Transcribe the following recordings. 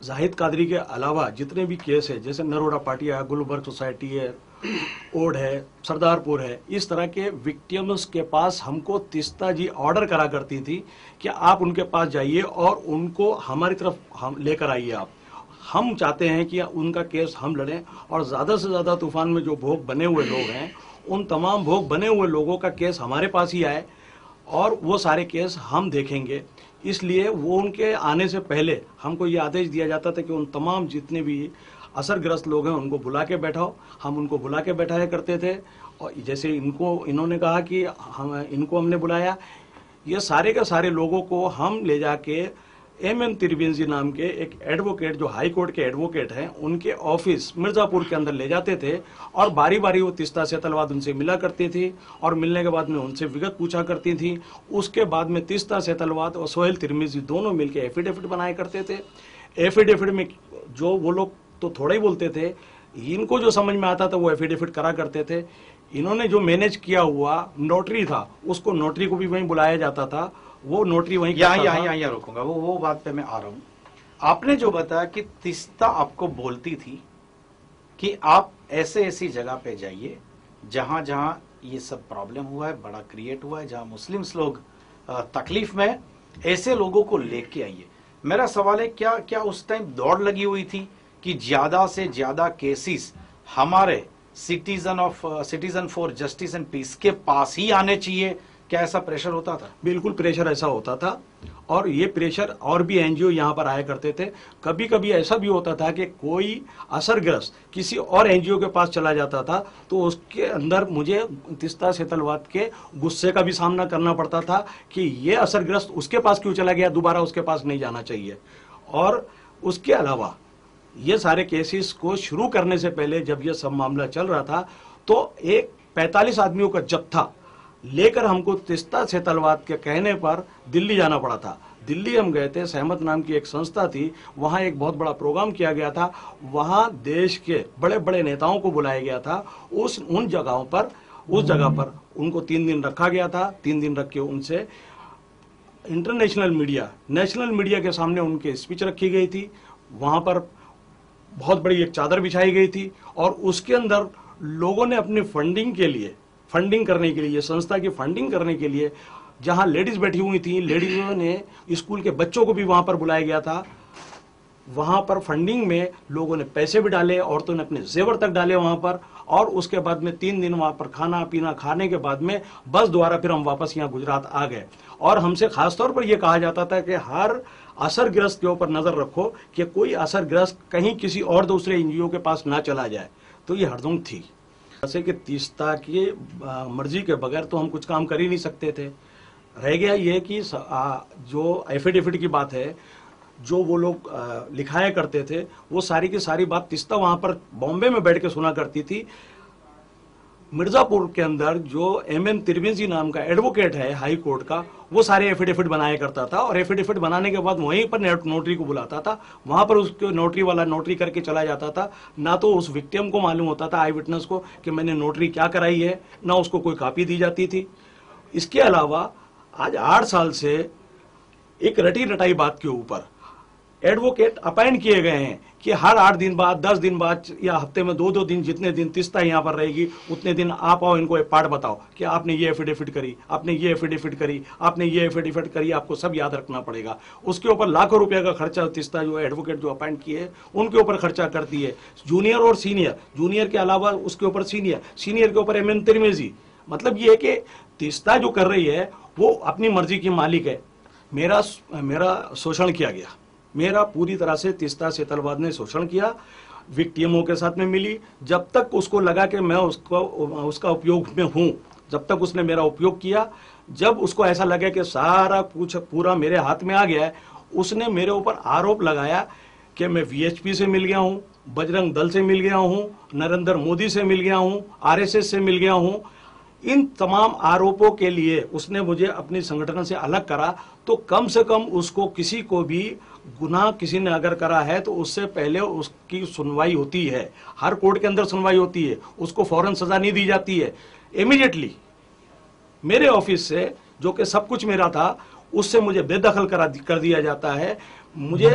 जाहिद कादरी के अलावा जितने भी केस है, जैसे नरोड़ा पाटिया, गुलबर्ग सोसाइटी है, ओड है, सरदारपुर है, इस तरह के विक्टिम्स के पास हमको तीस्ता जी ऑर्डर करा करती थी कि आप उनके पास जाइए और उनको हमारी तरफ हम लेकर आइए। आप हम चाहते हैं कि उनका केस हम लड़ें और ज़्यादा से ज़्यादा तूफान में जो भोग बने हुए लोग हैं उन तमाम भोग बने हुए लोगों का केस हमारे पास ही आए और वो सारे केस हम देखेंगे। इसलिए वो उनके आने से पहले हमको ये आदेश दिया जाता था कि उन तमाम जितने भी असरग्रस्त लोग हैं उनको बुला के बैठाओ। हम उनको बुला के बैठाया करते थे और जैसे इन्होंने कहा कि हमने बुलाया, ये सारे के सारे लोगों को हम ले जाके एम तिरवेंजी नाम के एक एडवोकेट, जो हाई कोर्ट के एडवोकेट हैं, उनके ऑफिस मिर्जापुर के अंदर ले जाते थे और बारी बारी वो तीस्ता सेतलवाद उनसे मिला करती थी और मिलने के बाद में उनसे विगत पूछा करती थी। उसके बाद में तीस्ता सेतलवाद और सोहेल तिरमिजी दोनों मिलकर एफिडेविट बनाया करते थे। एफिडेविट में जो वो लोग तो थोड़ा ही बोलते थे, इनको जो समझ में आता था वो एफिडेविट करा करते थे। इन्होंने जो मैनेज किया हुआ नोटरी था, उसको नोटरी को भी वहीं बुलाया जाता था, वो नोटरी वहीं यहाँ रोकूंगा, वो बात पे मैं आ रहा हूं। आपने जो बताया कि तीस्ता आपको बोलती थी कि आप ऐसे ऐसी जगह पे जाइए जहां जहां ये सब प्रॉब्लम हुआ है, बड़ा क्रिएट हुआ है, जहां मुस्लिम्स लोग तकलीफ में, ऐसे लोगों को लेके आइए। मेरा सवाल है, क्या उस टाइम दौड़ लगी हुई थी कि ज्यादा से ज्यादा केसेस हमारे Citizen for Justice and Peace के पास ही आने चाहिए? क्या ऐसा प्रेशर होता था? बिल्कुल प्रेशर ऐसा होता था और ये प्रेशर और भी एनजीओ यहाँ पर आया करते थे। कभी कभी ऐसा भी होता था कि कोई असरग्रस्त किसी और एनजीओ के पास चला जाता था तो उसके अंदर मुझे तीस्ता सेतलवाद के गुस्से का भी सामना करना पड़ता था कि ये असरग्रस्त उसके पास क्यों चला गया, दोबारा उसके पास नहीं जाना चाहिए। और उसके अलावा ये सारे केसेस को शुरू करने से पहले जब ये सब मामला चल रहा था तो एक 45 आदमियों का जत्था लेकर हमको तीस्ता सेतलवाद के कहने पर दिल्ली जाना पड़ा था। दिल्ली हम गए थे, सहमत नाम की एक संस्था थी, वहाँ एक बहुत बड़ा प्रोग्राम किया गया था। वहाँ देश के बड़े बड़े नेताओं को बुलाया गया था। उस जगह पर उनको 3 दिन रखा गया था। 3 दिन रख के उनसे इंटरनेशनल मीडिया, नेशनल मीडिया के सामने उनके स्पीच रखी गई थी। वहाँ पर बहुत बड़ी एक चादर बिछाई गई थी और उसके अंदर लोगों ने अपनी फंडिंग करने के लिए, संस्था की फंडिंग करने के लिए, जहां लेडीज बैठी हुई थी, लेडीजों ने, स्कूल के बच्चों को भी वहां पर बुलाया गया था। वहां पर फंडिंग में लोगों ने पैसे भी डाले, औरतों ने अपने जेवर तक डाले वहां पर। और उसके बाद में 3 दिन वहां पर खाना पीना खाने के बाद में बस द्वारा फिर हम वापस यहाँ गुजरात आ गए। और हमसे खासतौर पर यह कहा जाता था कि हर असरग्रस्त के ऊपर नजर रखो कि कोई असरग्रस्त कहीं किसी और दूसरे एनजीओ के पास ना चला जाए। तो ये हरदम थी। जैसे कि तीस्ता की मर्जी के बगैर तो हम कुछ काम कर ही नहीं सकते थे। रह गया ये कि जो एफिडेविट की बात है, जो वो लोग लिखाया करते थे, वो सारी की सारी बात तीस्ता वहां पर बॉम्बे में बैठ के सुना करती थी। मिर्जापुर के अंदर जो एम तिरवेंजी नाम का एडवोकेट है हाई कोर्ट का, वो सारे एफिडेविट बनाया करता था और एफिडेविट बनाने के बाद वहीं पर नोटरी को बुलाता था। वहां पर उसके नोटरी वाला नोटरी करके चला जाता था। ना तो उस विक्टिम को मालूम होता था, आई विटनेस को, कि मैंने नोटरी क्या कराई है, ना उसको कोई कॉपी दी जाती थी। इसके अलावा आज 8 साल से एक रटी रटाई बात के ऊपर एडवोकेट अपॉइंट किए गए हैं कि हर 8 दिन बाद, 10 दिन बाद या हफ्ते में 2-2 दिन, जितने दिन तीस्ता यहाँ पर रहेगी उतने दिन आप आओ, इनको एक पार्ट बताओ कि आपने ये एफिडेविट करी, आपने ये एफिडेविट करी, आपने ये एफिडेविट करी, आपको सब याद रखना पड़ेगा। उसके ऊपर लाखों रुपए का खर्चा तीस्ता जो एडवोकेट जो अपॉइंट किए उनके ऊपर खर्चा करती है। जूनियर और सीनियर, जूनियर के अलावा उसके ऊपर सीनियर के ऊपर एम तिरवेंजी। मतलब ये है कि तीस्ता जो कर रही है वो अपनी मर्जी की मालिक है। मेरा शोषण किया गया, मेरा पूरी तरह से तीस्ता सेतलवाद ने शोषण किया। विक्टिमों के साथ में मिली, जब तक उसको लगा कि मैं उसका उपयोग में हूं, जब तक उसने मेरा उपयोग किया। जब उसको ऐसा लगा कि सारा कुछ पूरा मेरे हाथ में आ गया है, उसने मेरे ऊपर आरोप लगाया कि मैं वीएचपी से मिल गया हूं, बजरंग दल से मिल गया हूं, नरेंद्र मोदी से मिल गया हूं, आरएसएस से मिल गया हूं। इन तमाम आरोपों के लिए उसने मुझे अपनी संगठन से अलग करा। तो कम से कम उसको, किसी को भी गुनाह किसी ने अगर करा है तो उससे पहले उसकी सुनवाई होती है, हर कोर्ट के अंदर सुनवाई होती है, उसको फौरन सजा नहीं दी जाती है। इमीडिएटली मेरे ऑफिस से, जो कि सब कुछ मेरा था, उससे मुझे बेदखल कर दिया जाता है। मुझे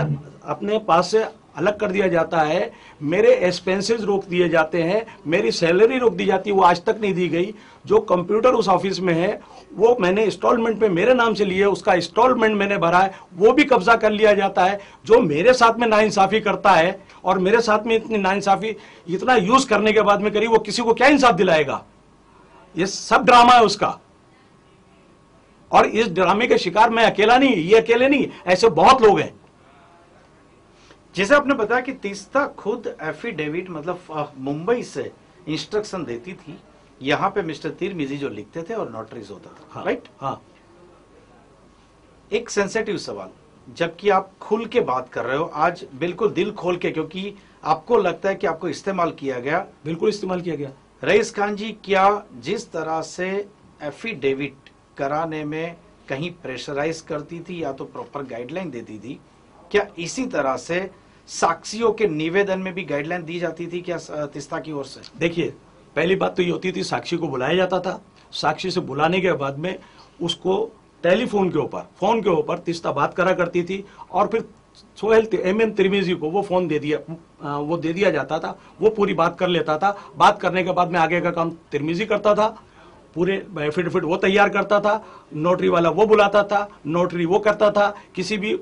अपने पास से अलग कर दिया जाता है, मेरे एक्सपेंसेस रोक दिए जाते हैं, मेरी सैलरी रोक दी जाती है, वो आज तक नहीं दी गई। जो कंप्यूटर उस ऑफिस में है वो मैंने इंस्टॉलमेंट पे मेरे नाम से लिए, उसका इंस्टॉलमेंट मैंने भरा है, वो भी कब्जा कर लिया जाता है। जो मेरे साथ में नाइंसाफी करता है और मेरे साथ में इतनी नाइंसाफी इतना यूज करने के बाद में करी, वो किसी को क्या इंसाफ दिलाएगा? ये सब ड्रामा है उसका। और इस ड्रामे के शिकार मैं अकेला नहीं, ये अकेले नहीं, ऐसे बहुत लोग हैं। जैसे आपने बताया कि तीस्ता खुद एफिडेविट मतलब मुंबई से इंस्ट्रक्शन देती थी, यहां पे मिस्टर तिरमिजी जो लिखते थे और नोटरीज होता था। हाँ, राइट? हाँ। एक सेंसिटिव सवाल, जबकि आप खुल के बात कर रहे हो आज, बिल्कुल दिल खोल के, क्योंकि आपको लगता है कि आपको इस्तेमाल किया गया। बिल्कुल इस्तेमाल किया गया। रईस खान जी, क्या जिस तरह से एफिडेविट कराने में कहीं प्रेशराइज करती थी या तो प्रॉपर गाइडलाइन देती थी, क्या इसी तरह से साक्षियों के निवेदन में भी गाइडलाइन दी जाती थी क्या तीस्ता की ओर से? देखिए, पहली बात तो ये होती थी, साक्षी को बुलाया जाता था। साक्षी से बुलाने के बाद में उसको टेलीफोन के ऊपर, फोन के ऊपर तीस्ता बात करा करती थी, और फिर सोहेल MM तिरमिजी को वो फोन दे दिया जाता था। वो पूरी बात कर लेता था। बात करने के बाद में आगे का काम तिरमिजी करता था, पूरे एफिडेविट वो तैयार करता था, नोटरी वाला वो बुलाता था, नोटरी वो करता था, किसी भी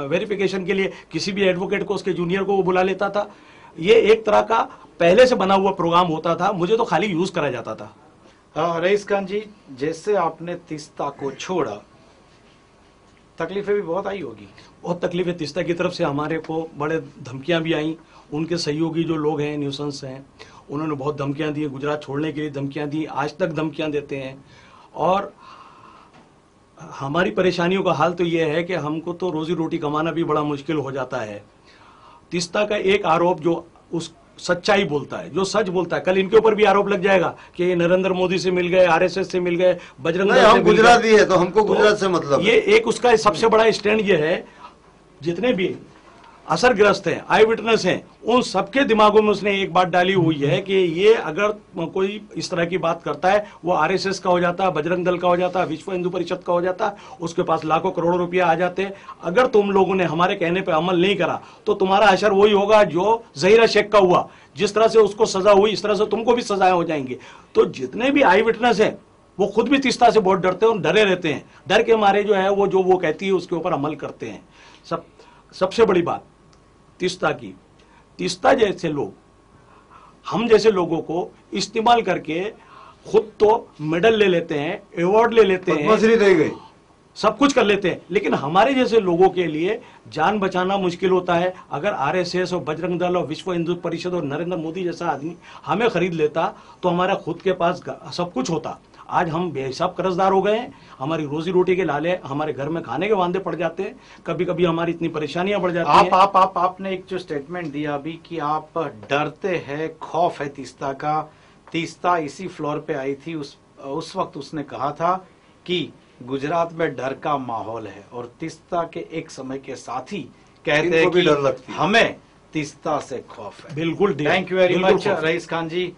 वेरिफिकेशन के लिए किसी भी एडवोकेट को, उसके जूनियर को वो बुला लेता था। ये एक तरह का पहले से बना हुआ प्रोग्राम होता था, मुझे तो खाली यूज करा जाता था। रईस खान जी, जैसे आपने तीस्ता को छोड़ा, तकलीफें भी बहुत आई होगी। बहुत तकलीफें तीस्ता की तरफ से हमारे को बड़े धमकियां भी आई। उनके सहयोगी जो लोग हैं, न्यूसेंस हैं, उन्होंने बहुत धमकियां दी, गुजरात छोड़ने के लिए धमकियां दी, आज तक धमकियां देते हैं। और हमारी परेशानियों का हाल तो ये है कि हमको तो रोजी रोटी कमाना भी बड़ा मुश्किल हो जाता है। तीस्ता का एक आरोप जो उस सच्चाई बोलता है, जो सच बोलता है, कल इनके ऊपर भी आरोप लग जाएगा कि ये नरेंद्र मोदी से मिल गए, RSS से मिल गए, बजरंग दल से हम मिल गए। गुजराती है तो हमको गुजरात से मतलब ये एक उसका सबसे बड़ा स्टैंड ये है, जितने भी असरग्रस्त हैं, आई विटनेस हैं, उन सबके दिमागों में उसने एक बात डाली हुई है कि ये अगर कोई इस तरह की बात करता है, वो RSS का हो जाता है, बजरंग दल का हो जाता है, विश्व हिंदू परिषद का हो जाता है, उसके पास लाखों करोड़ों रुपया आ जाते हैं। अगर तुम लोगों ने हमारे कहने पर अमल नहीं करा तो तुम्हारा असर वही होगा जो जहीरा शेख का हुआ। जिस तरह से उसको सजा हुई, इस तरह से तुमको भी सजाएं हो जाएंगी। तो जितने भी आई विटनेस हैं, वो खुद भी तीस्ता से बहुत डरते हैं और डरे रहते हैं। डर के मारे जो है वो जो वो कहती है उसके ऊपर अमल करते हैं। सबसे बड़ी बात तीस्ता जैसे लोग, हम जैसे लोगों को इस्तेमाल करके खुद तो मेडल ले लेते हैं, अवार्ड ले लेते हैं, पद्मश्री रह गई, सब कुछ कर लेते हैं, लेकिन हमारे जैसे लोगों के लिए जान बचाना मुश्किल होता है। अगर RSS और बजरंग दल और विश्व हिंदू परिषद और नरेंद्र मोदी जैसा आदमी हमें खरीद लेता तो हमारा खुद के पास सब कुछ होता। आज हम बेहिसाब कर्जदार हो गए हैं, हमारी रोजी रोटी के लाले हमारे घर में खाने के वांदे पड़ जाते हैं, कभी कभी हमारी इतनी परेशानियां बढ़ जाती हैं। आपने एक जो स्टेटमेंट दिया अभी कि आप डरते हैं, खौफ है तीस्ता का। तीस्ता इसी फ्लोर पे आई थी, उस वक्त उसने कहा था कि गुजरात में डर का माहौल है, और तीस्ता के एक समय के साथी कहते हैं कि डर लगती है। हमें तीस्ता से खौफ है। बिल्कुल। Thank you very much Rais Khan ji.